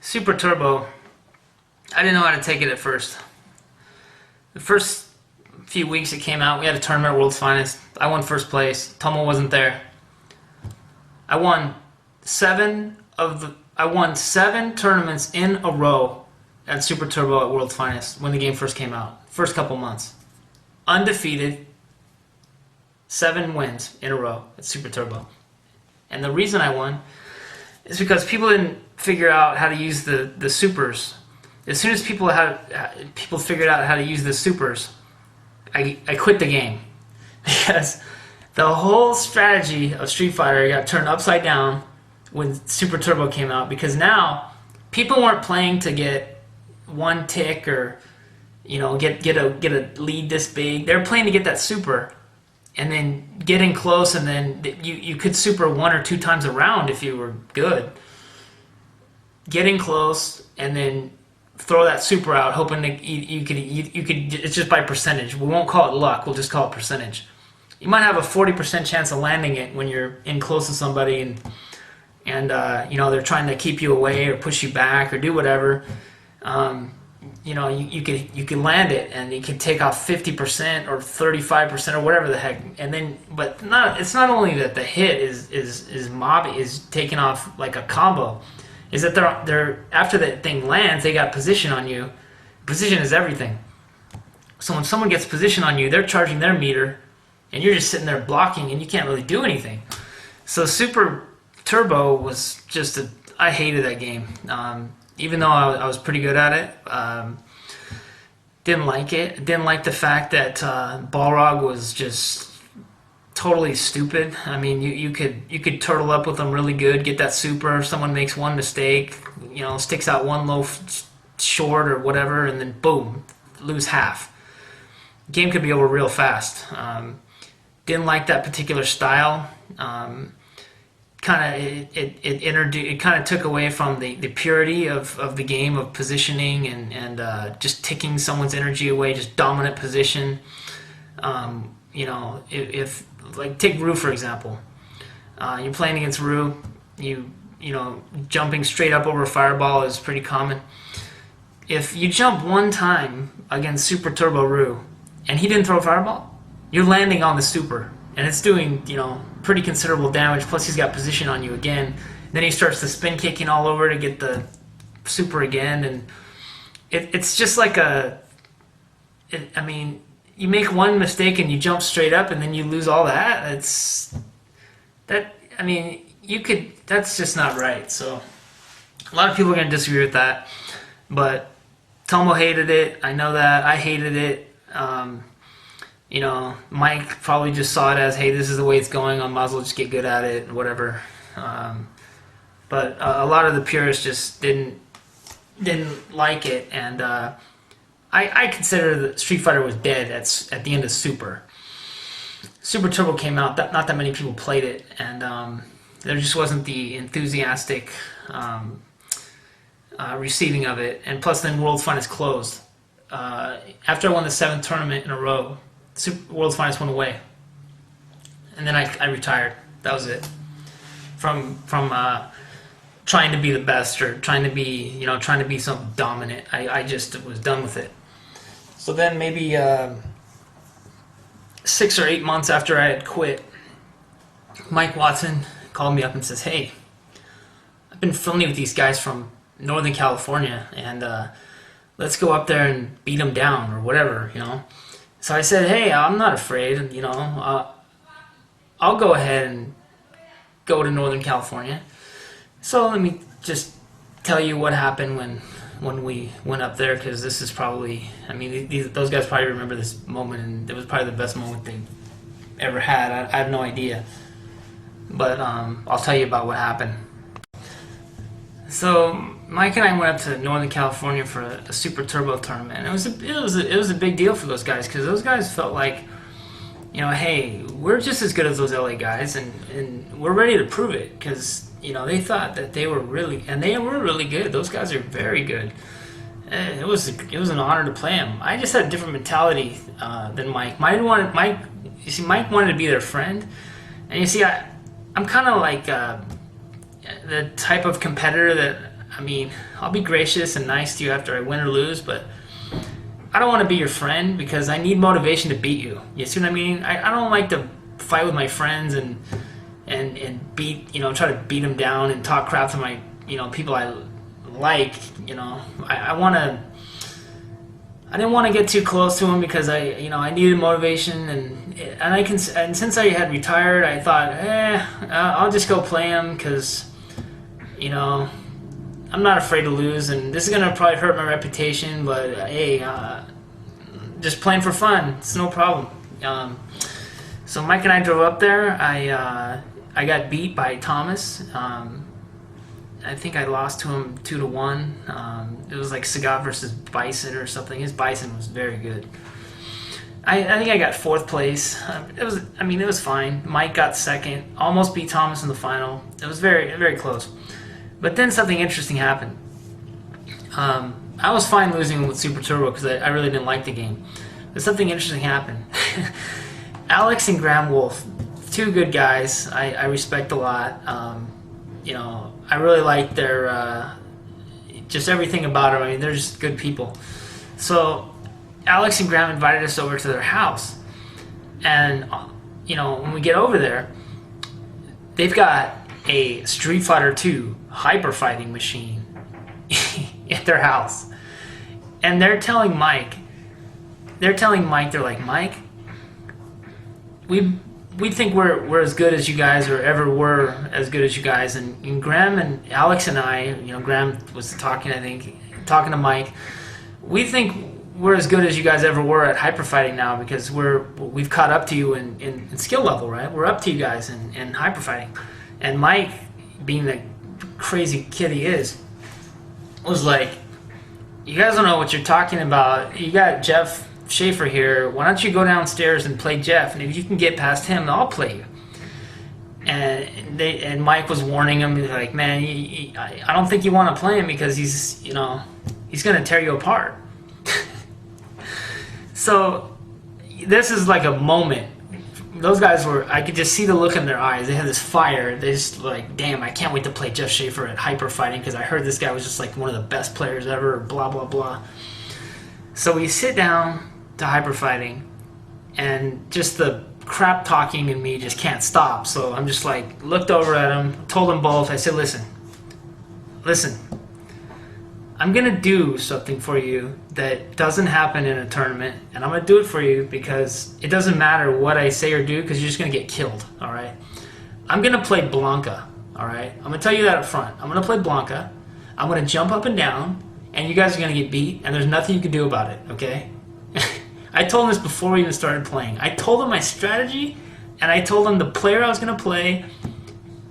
Super Turbo, I didn't know how to take it at first. The first few weeks it came out, we had a tournament at World's Finest. I won first place. Tomo wasn't there. I won seven tournaments in a row at Super Turbo at World's Finest when the game first came out. First couple months. Undefeated. 7 wins in a row at Super Turbo. And the reason I won is because people didn't figure out how to use the supers. As soon as people figured out how to use the supers, I quit the game. Because the whole strategy of Street Fighter got turned upside down when Super Turbo came out, because now people weren't playing to get one tick or get a lead this big. They're playing to get that super and then get in close, and then you could super 1 or 2 times a round if you were good. Get in close and then throw that super out, hoping that you could. It's just by percentage. We won't call it luck. We'll just call it percentage. You might have a 40% chance of landing it when you're in close to somebody, and they're trying to keep you away or push you back or do whatever. You could land it, and you could take off 50% or 35% or whatever the heck, and then it's not only that the hit is taking off like a combo, is that they're after that thing lands, they got position on you. Position is everything. So when someone gets position on you, they're charging their meter, and you're just sitting there blocking, and you can't really do anything. So Super Turbo was I hated that game. Even though I was pretty good at it, didn't like it. Didn't like the fact that Balrog was just totally stupid. I mean, you could turtle up with them really good, get that super. Someone makes one mistake, sticks out one low short or whatever, and then boom, lose half. Game could be over real fast. Didn't like that particular style. It kind of took away from the purity of the game of positioning and just ticking someone's energy away, just dominant position. If like take Rue for example, you're playing against Rue, jumping straight up over a fireball is pretty common. If you jump one time against Super Turbo Rue and he didn't throw a fireball, you're landing on the super. And it's doing, pretty considerable damage, plus he's got position on you again. Then he starts the spin kicking all over to get the super again, and it's just like you make one mistake and you jump straight up and then you lose all that. That's just not right. So a lot of people are going to disagree with that, but Tomo hated it. I know that. I hated it. Mike probably just saw it as, hey, this is the way it's going, I might as well just get good at it, whatever. But a lot of the purists just didn't like it, and I consider that Street Fighter was dead at the end of Super. Super Turbo came out, not that many people played it, and there just wasn't the enthusiastic receiving of it, and plus then World's Finest closed. After I won the 7th tournament in a row, World's Finest went away, and then I retired. That was it. From trying to be the best or trying to be something dominant. I just was done with it. So then maybe 6 or 8 months after I had quit, Mike Watson called me up and says, "Hey, I've been filming with these guys from Northern California, and let's go up there and beat them down or whatever, So I said, hey, I'm not afraid, I'll go ahead and go to Northern California. So let me just tell you what happened when we went up there, because this is probably, those guys probably remember this moment, and it was probably the best moment they ever had. I have no idea. But I'll tell you about what happened. So Mike and I went up to Northern California for a Super Turbo tournament. It was a big deal for those guys, because those guys felt like, hey, we're just as good as those LA guys, and we're ready to prove it, because they thought that they were really, and they were really good. Those guys are very good. It was an honor to play them. I just had a different mentality than Mike. Mike wanted to be their friend, and I'm kind of like the type of competitor that I mean, I'll be gracious and nice to you after I win or lose, but I don't want to be your friend because I need motivation to beat you. You see what I mean? I don't like to fight with my friends and beat, try to beat them down and talk crap to my, people I like. I didn't want to get too close to him because I needed motivation and since I had retired, I thought, I'll just go play him because, I'm not afraid to lose, and this is gonna probably hurt my reputation. But hey, just playing for fun, it's no problem. So Mike and I drove up there. I got beat by Thomas. I think I lost to him 2-1. It was like Sagat versus Bison or something. His Bison was very good. I think I got fourth place. It was fine. Mike got second. Almost beat Thomas in the final. It was very, very close. But then something interesting happened. I was fine losing with Super Turbo because I really didn't like the game. But something interesting happened. Alex and Graham Wolf, two good guys I respect a lot. I really like their just everything about them. I mean, they're just good people. So Alex and Graham invited us over to their house, and when we get over there, they've got a Street Fighter 2 hyper fighting machine at their house, and they're telling Mike, they're like, Mike, we think we're as good as you guys, or ever were as good as you guys. And Graham and Alex and I, Graham was talking to Mike. We think we're as good as you guys ever were at hyper fighting now because we've caught up to you in skill level, right? We're up to you guys in hyper fighting. And Mike, being the crazy kid he is, was like, you guys don't know what you're talking about. You got Jeff Schaeffer here. Why don't you go downstairs and play Jeff? And if you can get past him, I'll play you. And Mike was warning him, like, man, I don't think you want to play him because he's going to tear you apart. So this is like a moment. Those guys I could just see the look in their eyes. They had this fire. They just like, damn, I can't wait to play Jeff Schaeffer at hyper fighting because I heard this guy was just like one of the best players ever, blah, blah, blah. So we sit down to hyper fighting, and just the crap talking in me just can't stop. So I'm just like, looked over at them, told them both. I said, listen, I'm going to do something for you that doesn't happen in a tournament, and I'm going to do it for you because it doesn't matter what I say or do because you're just going to get killed, all right? I'm going to play Blanca, all right? I'm going to tell you that up front. I'm going to play Blanca. I'm going to jump up and down, and you guys are going to get beat, and there's nothing you can do about it, okay? I told them this before we even started playing. I told them my strategy, and I told them the player I was going to play,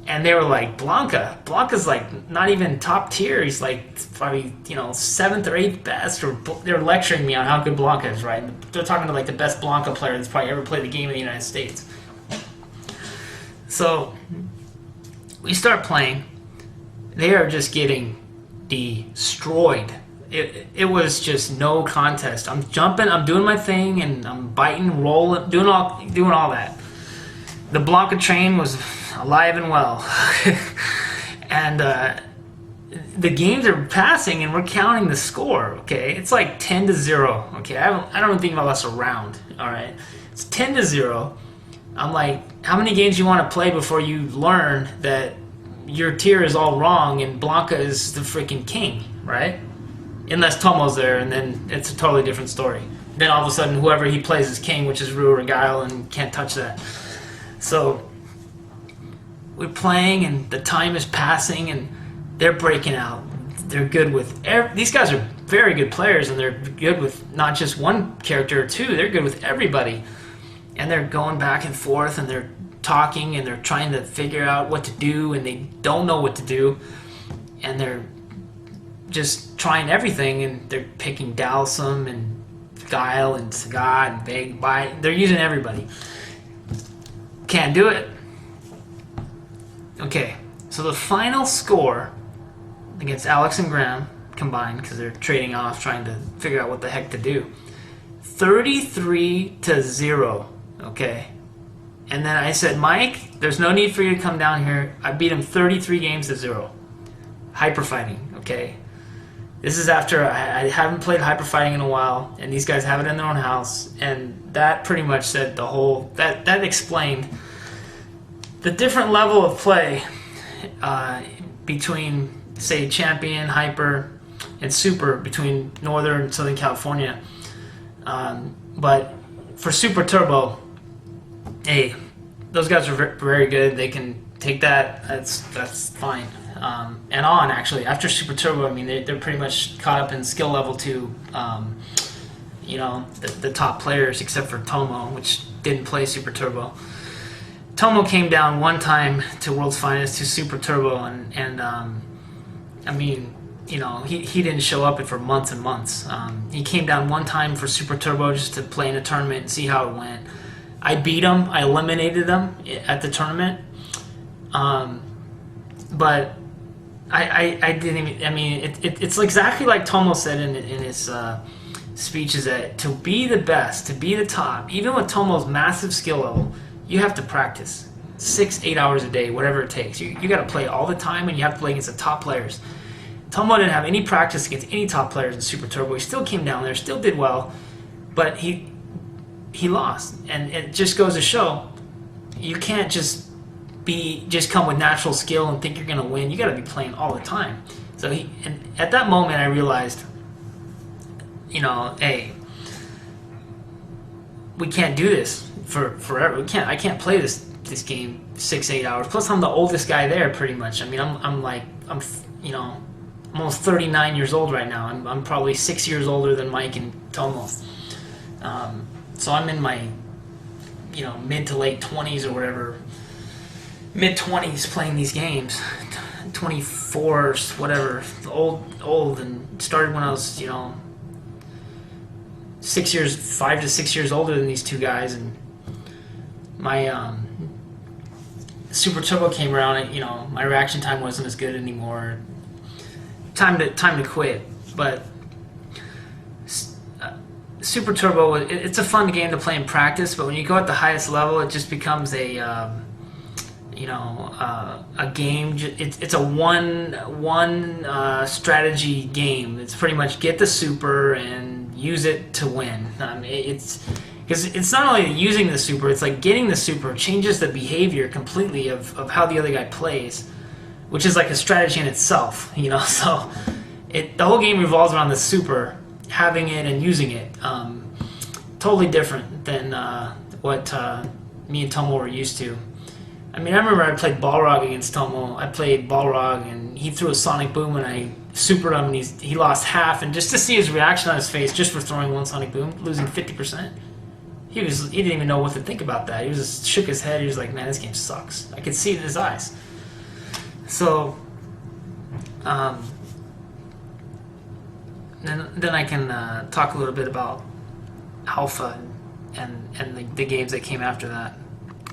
and they were like, Blanca's like not even top tier. He's like probably 7th or 8th best. Or they're lecturing me on how good Blanca is, right? And they're talking to like the best Blanca player that's probably ever played the game in the United States. So we start playing. They are just getting destroyed. It was just no contest. I'm jumping, I'm doing my thing, and I'm biting, rolling, doing all that. The Blanca train was alive and well. And the games are passing, and we're counting the score, okay? It's like 10-0, okay? I don't think about us around, all right? It's 10-0. I'm like, how many games you want to play before you learn that your tier is all wrong and Blanca is the freaking king, right? Unless Tomo's there, and then it's a totally different story. Then all of a sudden, whoever he plays is king, which is Rue or Guile, and can't touch that. So we're playing, and the time is passing, and they're breaking out. They're good with these guys are very good players, and they're good with not just one character or two. They're good with everybody, and they're going back and forth, and they're talking, and they're trying to figure out what to do, and they don't know what to do, and they're just trying everything, and they're picking Dalsum and Guile and Sagat and Big Bite. They're using everybody. Can't do it. Okay, so the final score against Alex and Graham combined, because they're trading off, trying to figure out what the heck to do. 33-0. Okay. And then I said, Mike, there's no need for you to come down here. I beat him 33 games to 0. hyper fighting. Okay, this is after I haven't played hyper fighting in a while, and these guys have it in their own house, and that pretty much said the whole that explained the different level of play between, say, champion, hyper, and super between Northern and Southern California. But for Super Turbo, hey, those guys are very good. They can take that. That's fine. And on, actually, after Super Turbo, I mean, they're pretty much caught up in skill level to, the top players, except for Tomo, which didn't play Super Turbo. Tomo came down one time to World's Finest to Super Turbo, and I mean, he didn't show up for months and months. He came down one time for Super Turbo just to play in a tournament and see how it went. I beat him. I eliminated him at the tournament. But I didn't even. I mean, it's exactly like Tomo said in his speech, is that to be the best, to be the top, even with Tomo's massive skill level, you have to practice 6-8 hours a day, whatever it takes. You got to play all the time, and you have to play against the top players. Tomo didn't have any practice against any top players in Super Turbo. He still came down there, still did well, but he lost. And it just goes to show, you can't just come with natural skill and think you're going to win. You got to be playing all the time. So and at that moment, I realized, hey, we can't do this forever. I can't play this game 6-8 hours. Plus, I'm the oldest guy there, pretty much. I mean, I'm almost 39 years old right now. I'm probably 6 years older than Mike and Tomo. So I'm in my, mid to late 20s or whatever, mid 20s playing these games, 24, whatever, old, and started when I was, 5 to 6 years older than these two guys, and my Super Turbo came around, and my reaction time wasn't as good anymore. Time to quit. But Super Turbo, it's a fun game to play in practice, but when you go at the highest level, it just becomes a game. It's a one strategy game. It's pretty much get the super and use it to win. Because it's not only using the super, it's like getting the super changes the behavior completely of how the other guy plays, which is like a strategy in itself, So the whole game revolves around the super, having it and using it. Totally different than what me and Tomo were used to. I mean, I remember I played Balrog against Tomo. I played Balrog, and he threw a Sonic Boom, and I supered him, and he lost half. And just to see his reaction on his face just for throwing one Sonic Boom, losing 50%, he didn't even know what to think about that. He just shook his head. He was like, man, this game sucks. I could see it in his eyes. So, then I can talk a little bit about Alpha and the games that came after that.